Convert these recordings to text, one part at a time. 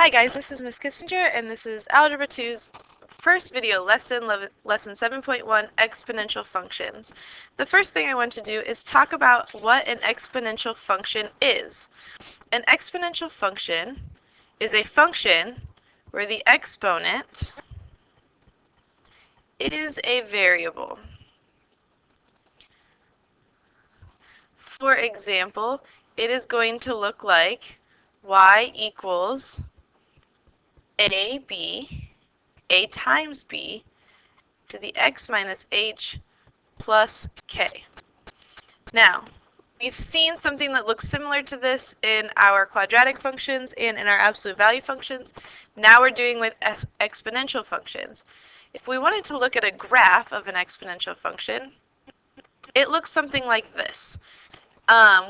Hi guys, this is Miss Kissinger, and this is Algebra 2's first video lesson 7.1, exponential functions. The first thing I want to do is talk about what an exponential function is. An exponential function is a function where the exponent is a variable. For example, it is going to look like y equals a times b to the x minus h plus k. Now, we've seen something that looks similar to this in our quadratic functions and in our absolute value functions. Now we're doing with exponential functions. If we wanted to look at a graph of an exponential function, it looks something like this.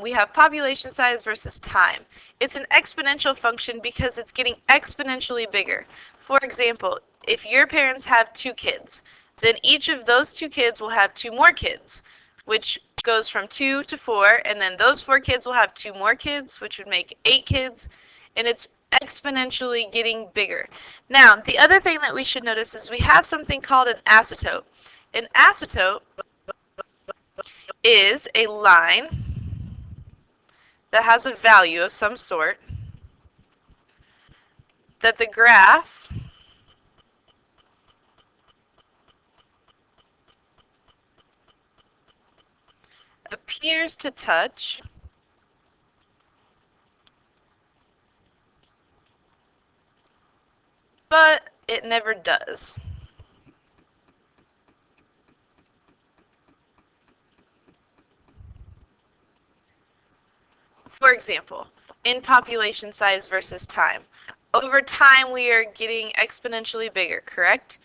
We have population size versus time. It's an exponential function because it's getting exponentially bigger. For example, if your parents have 2 kids, then each of those 2 kids will have 2 more kids, which goes from 2 to 4, and then those 4 kids will have 2 more kids, which would make 8 kids, and it's exponentially getting bigger. Now, the other thing that we should notice is we have something called an asymptote. An asymptote is a line that has a value of some sort that the graph appears to touch but it never does. For example, in population size versus time. Over time, we are getting exponentially bigger, correct?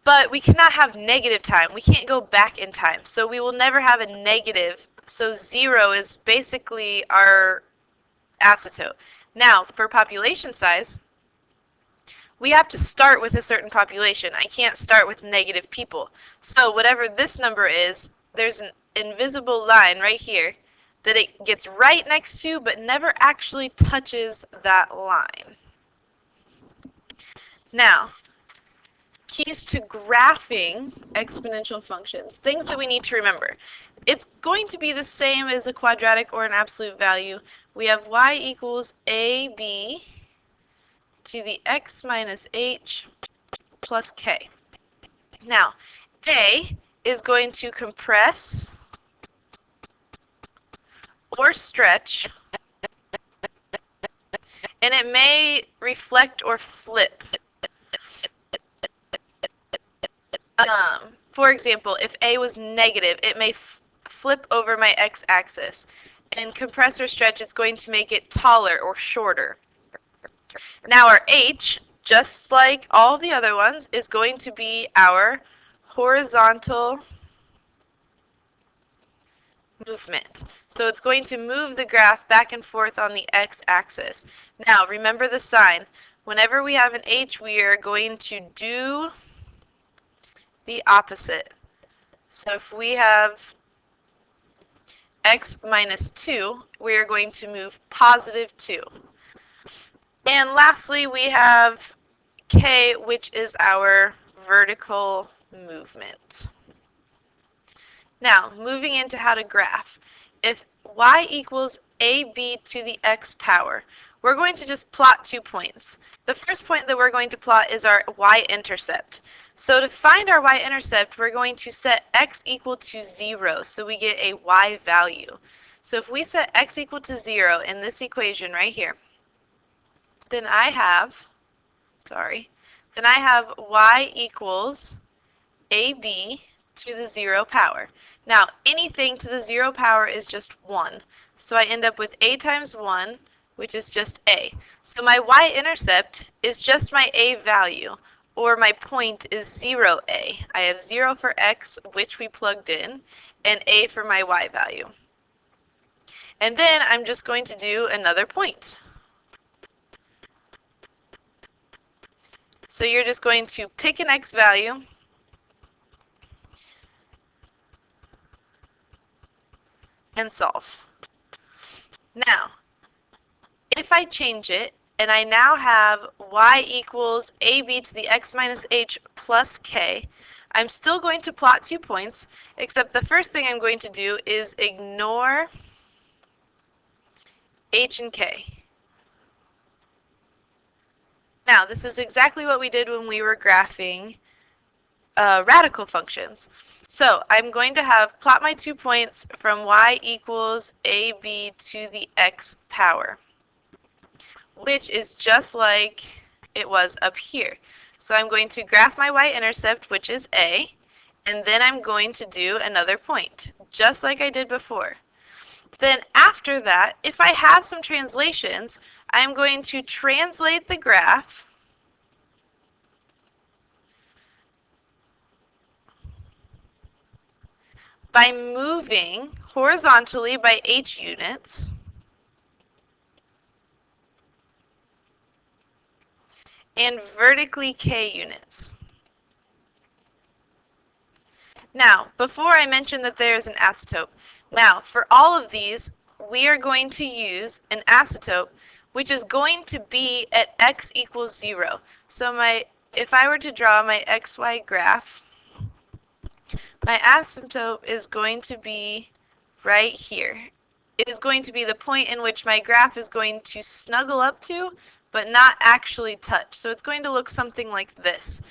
But we cannot have negative time. We can't go back in time. So we will never have a negative. So 0 is basically our asymptote. Now, for population size, we have to start with a certain population. I can't start with negative people. So whatever this number is, there's an invisible line right here that it gets right next to but never actually touches that line. Now, keys to graphing exponential functions, things that we need to remember. It's going to be the same as a quadratic or an absolute value. We have y equals ab to the x minus h plus k. Now, a is going to compress or stretch, and it may reflect or flip. For example, if a was negative, it may flip over my x-axis. And compress or stretch, it's going to make it taller or shorter. Now our h, just like all the other ones, is going to be our horizontal movement. So it's going to move the graph back and forth on the x-axis. Now remember the sign. Whenever we have an h, we are going to do the opposite. So if we have x minus 2, we are going to move positive 2. And lastly, we have k, which is our vertical movement. Now, moving into how to graph. If y equals ab to the x power, we're going to just plot 2 points. The first point that we're going to plot is our y-intercept. So to find our y-intercept, we're going to set x equal to 0, so we get a y value. So if we set x equal to 0 in this equation right here, then I have y equals ab to the 0 power. Now, anything to the 0 power is just 1. So I end up with a times 1, which is just a. So my y-intercept is just my a value, or my point is 0a. I have 0 for x, which we plugged in, and a for my y value. And then I'm just going to do another point. So you're just going to pick an x value, and solve. Now, if I change it, and I now have y equals ab to the x minus h plus k. I'm still going to plot 2 points, except the first thing I'm going to do is ignore h and k. Now, this is exactly what we did when we were graphing radical functions. So I'm going to have plot my 2 points from y equals ab to the x power, which is just like it was up here. So I'm going to graph my y-intercept, which is a, and then I'm going to do another point, just like I did before. Then after that, if I have some translations, I'm going to translate the graph by moving horizontally by h units and vertically k units. Now, before I mentioned that there is an asymptote. Now, for all of these, we are going to use an asymptote, which is going to be at x equals 0. So if I were to draw my xy graph, my asymptote is going to be right here. It is going to be the point in which my graph is going to snuggle up to, but not actually touch. So it's going to look something like this.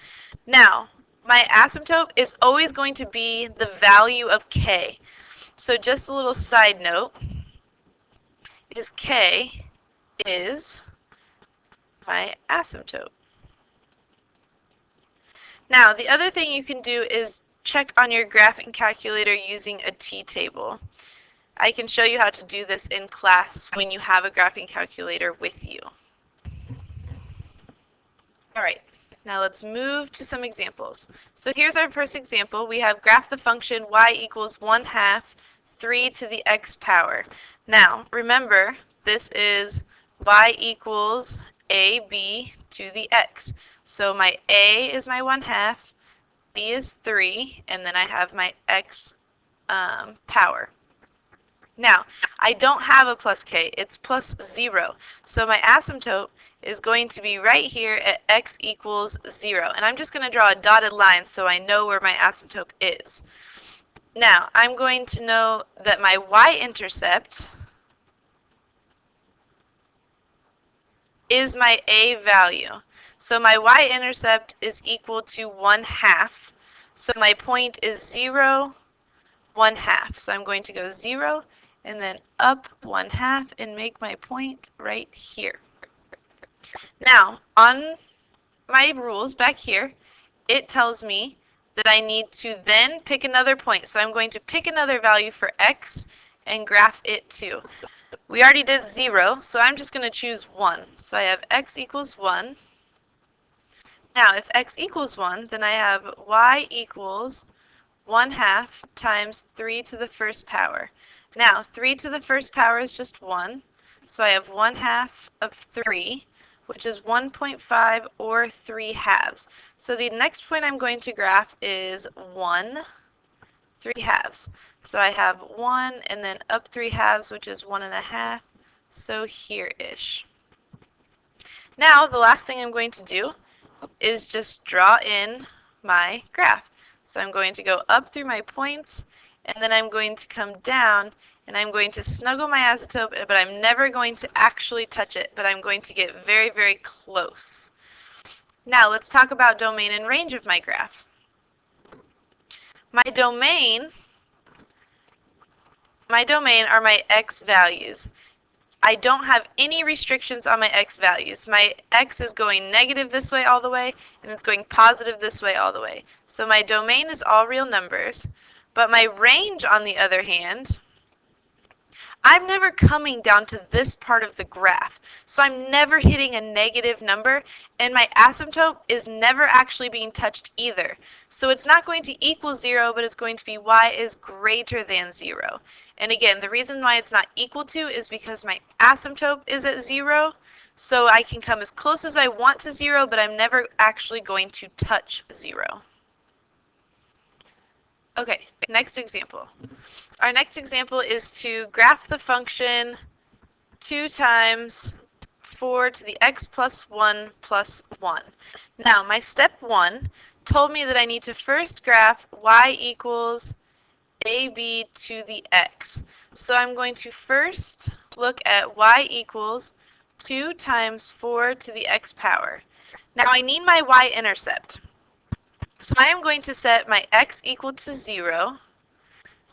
Now, my asymptote is always going to be the value of k. So just a little side note is k is my asymptote. Now, the other thing you can do is check on your graphing calculator using a t-table. I can show you how to do this in class when you have a graphing calculator with you. All right, now let's move to some examples. So here's our first example. We have graph the function y equals 1/2 3 to the x power. Now, remember, this is y equals ab to the x. So my a is my 1/2, b is 3, and then I have my x power. Now, I don't have a plus k, it's plus 0. So my asymptote is going to be right here at x equals 0. And I'm just going to draw a dotted line so I know where my asymptote is. Now, I'm going to know that my y-intercept is my a value. So my y-intercept is equal to 1/2. So my point is 0, 1/2. So I'm going to go 0 and then up 1/2 and make my point right here. Now, on my rules back here, it tells me that I need to then pick another point. So I'm going to pick another value for x and graph it too. We already did 0, so I'm just going to choose 1. So I have x equals 1. Now, if x equals 1, then I have y equals 1/2 times 3 to the first power. Now, 3 to the first power is just 1, so I have 1/2 of 3, which is 1.5 or 3/2. So the next point I'm going to graph is 1 3/2. So I have 1 and then up 3/2, which is 1.5, so here-ish. Now, the last thing I'm going to do is just draw in my graph. So I'm going to go up through my points, and then I'm going to come down, and I'm going to snuggle my asymptote, but I'm never going to actually touch it, but I'm going to get very, very close. Now let's talk about domain and range of my graph. My domain are my x values. I don't have any restrictions on my x values. My x is going negative this way all the way, and it's going positive this way all the way. So my domain is all real numbers, but my range, on the other hand, I'm never coming down to this part of the graph. So I'm never hitting a negative number, and my asymptote is never actually being touched either. So it's not going to equal 0, but it's going to be y is greater than 0. And again, the reason why it's not equal to is because my asymptote is at 0, so I can come as close as I want to 0, but I'm never actually going to touch 0. Okay, next example. Our next example is to graph the function 2 times 4 to the x plus 1 plus 1. Now, my step 1 told me that I need to first graph y equals ab to the x. So I'm going to first look at y equals 2 times 4 to the x power. Now I need my y-intercept. So I am going to set my x equal to 0.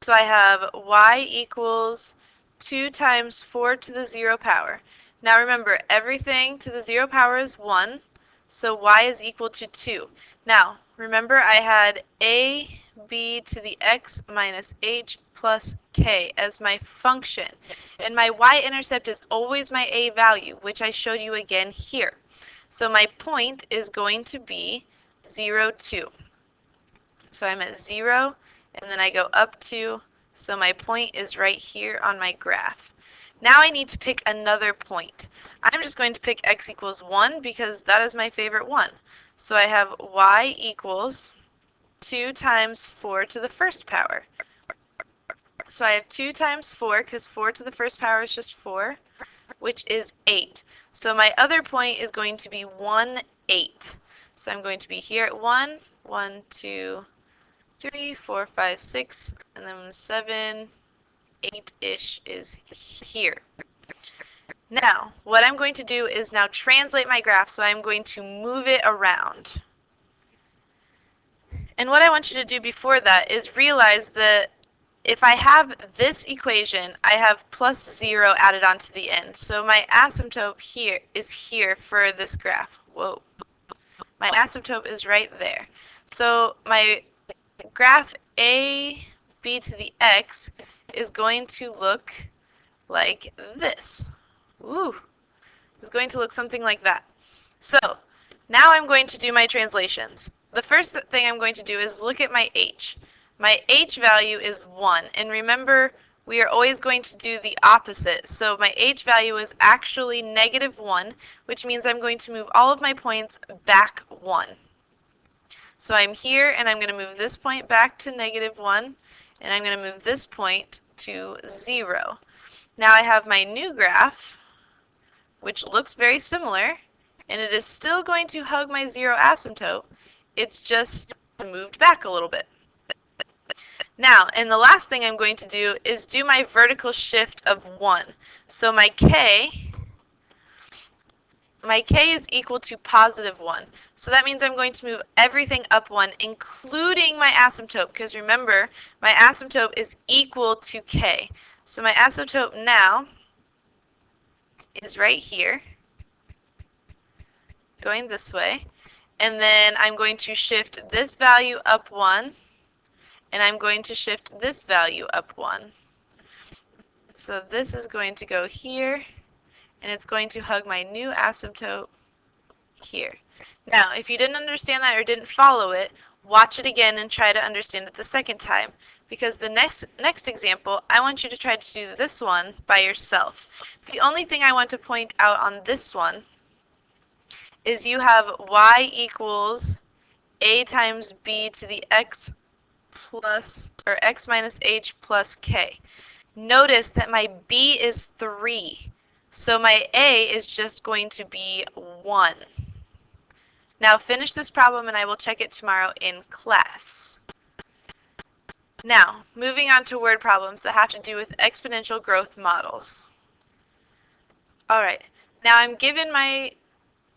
So I have y equals 2 times 4 to the 0 power. Now remember, everything to the 0 power is 1, so y is equal to 2. Now, remember I had a b to the x minus h plus k as my function. And my y-intercept is always my a value, which I showed you again here. So my point is going to be 0, 2. So I'm at 0, and then I go up 2, so my point is right here on my graph. Now I need to pick another point. I'm just going to pick x equals 1 because that is my favorite one. So I have y equals 2 times 4 to the first power. So I have 2 times 4 because 4 to the first power is just 4, which is 8. So my other point is going to be 1, 8. So I'm going to be here at 1, 1, 2, 3, 4, 5, 6, and then 7, 8-ish is here. Now, what I'm going to do is now translate my graph, so I'm going to move it around. And what I want you to do before that is realize that if I have this equation, I have plus 0 added onto the end. So my asymptote here is here for this graph. Whoa. My asymptote is right there. So my graph a b to the x is going to look like this. Ooh, it's going to look something like that. So now I'm going to do my translations. The first thing I'm going to do is look at my h. My h value is 1, and remember we are always going to do the opposite. So my h value is actually negative 1, which means I'm going to move all of my points back 1. So I'm here, and I'm going to move this point back to negative 1, and I'm going to move this point to 0. Now I have my new graph, which looks very similar, and it is still going to hug my 0 asymptote. It's just moved back a little bit. Now, and the last thing I'm going to do is do my vertical shift of 1. So my k is equal to positive 1. So that means I'm going to move everything up 1, including my asymptote, because remember, my asymptote is equal to k. So my asymptote now is right here, going this way. And then I'm going to shift this value up 1, and I'm going to shift this value up 1. So this is going to go here, and it's going to hug my new asymptote here. Now, if you didn't understand that or didn't follow it, watch it again and try to understand it the second time. Because the next example, I want you to try to do this one by yourself. The only thing I want to point out on this one is you have y equals a times b to the x plus, or x minus h plus k. Notice that my b is 3. So my a is just going to be 1. Now finish this problem and I will check it tomorrow in class. Now, moving on to word problems that have to do with exponential growth models. Alright, now I'm given my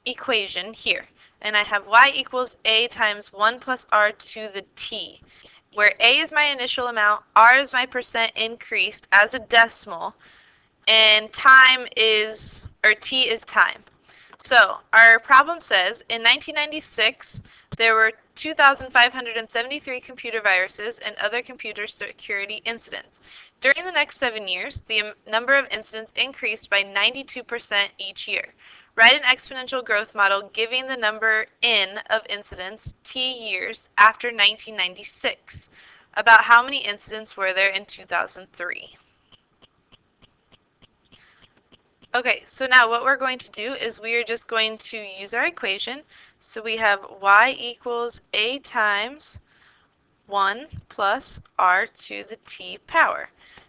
equation here, and I have y equals a times 1 plus r to the t, where a is my initial amount, r is my percent increased as a decimal, and time is, or t is time. So our problem says, in 1996, there were 2,573 computer viruses and other computer security incidents. During the next 7 years, the number of incidents increased by 92% each year. Write an exponential growth model giving the number n of incidents t years after 1996. About how many incidents were there in 2003? Okay, so now what we're going to do is we are just going to use our equation. So we have y equals a times 1 plus r to the t power.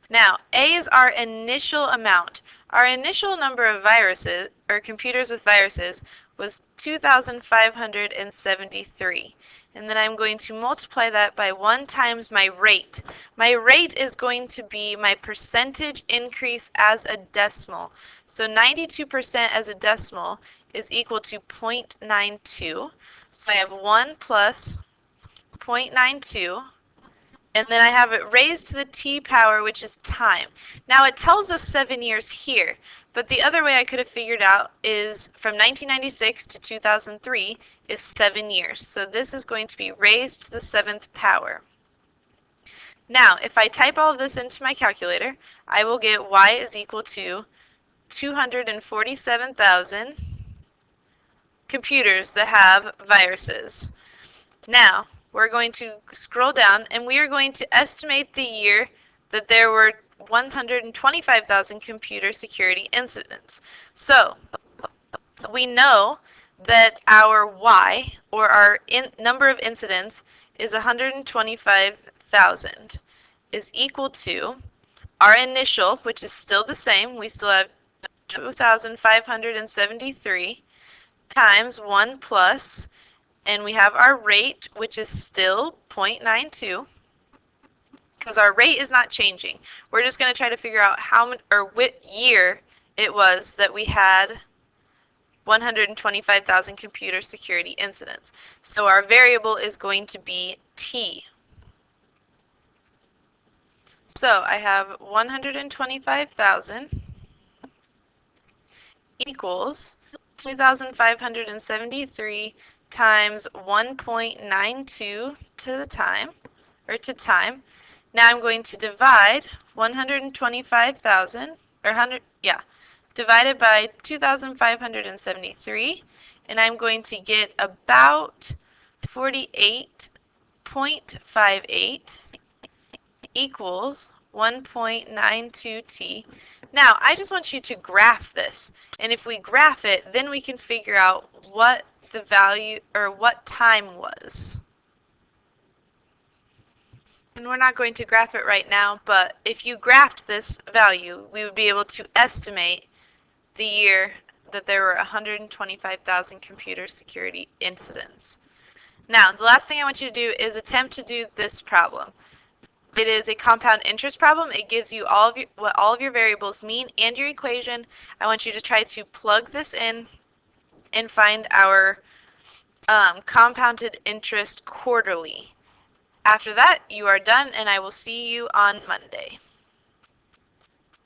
Now, A is our initial amount. Our initial number of viruses, or computers with viruses, was 2,573. And then I'm going to multiply that by 1 times my rate. My rate is going to be my percentage increase as a decimal. So 92% as a decimal is equal to 0.92. So I have 1 plus 0.92. And then I have it raised to the t power, which is time. Now it tells us 7 years here, but the other way I could have figured out is from 1996 to 2003 is 7 years. So this is going to be raised to the 7th power. Now, if I type all of this into my calculator, I will get y is equal to 247,000 computers that have viruses. Now, we're going to scroll down and we are going to estimate the year that there were 125,000 computer security incidents. So, we know that our Y, or our number of incidents, is 125,000, is equal to our initial, which is still the same, we still have 2,573, times 1 plus, and we have our rate, which is still 0.92, because our rate is not changing. We're just going to try to figure out how or what year it was that we had 125,000 computer security incidents. So our variable is going to be t. So I have 125,000 equals 2,573 times 1.92 to the time, or to time. Now I'm going to divide 125,000, or 100, yeah, divided by 2,573, and I'm going to get about 48.58 equals 1.92t. Now, I just want you to graph this, and if we graph it, then we can figure out what the value, or what time was. And we're not going to graph it right now, but if you graphed this value, we would be able to estimate the year that there were 125,000 computer security incidents. Now, the last thing I want you to do is attempt to do this problem. It is a compound interest problem. It gives you what all of your variables mean and your equation. I want you to try to plug this in and find our compounded interest quarterly. After that, you are done, and I will see you on Monday.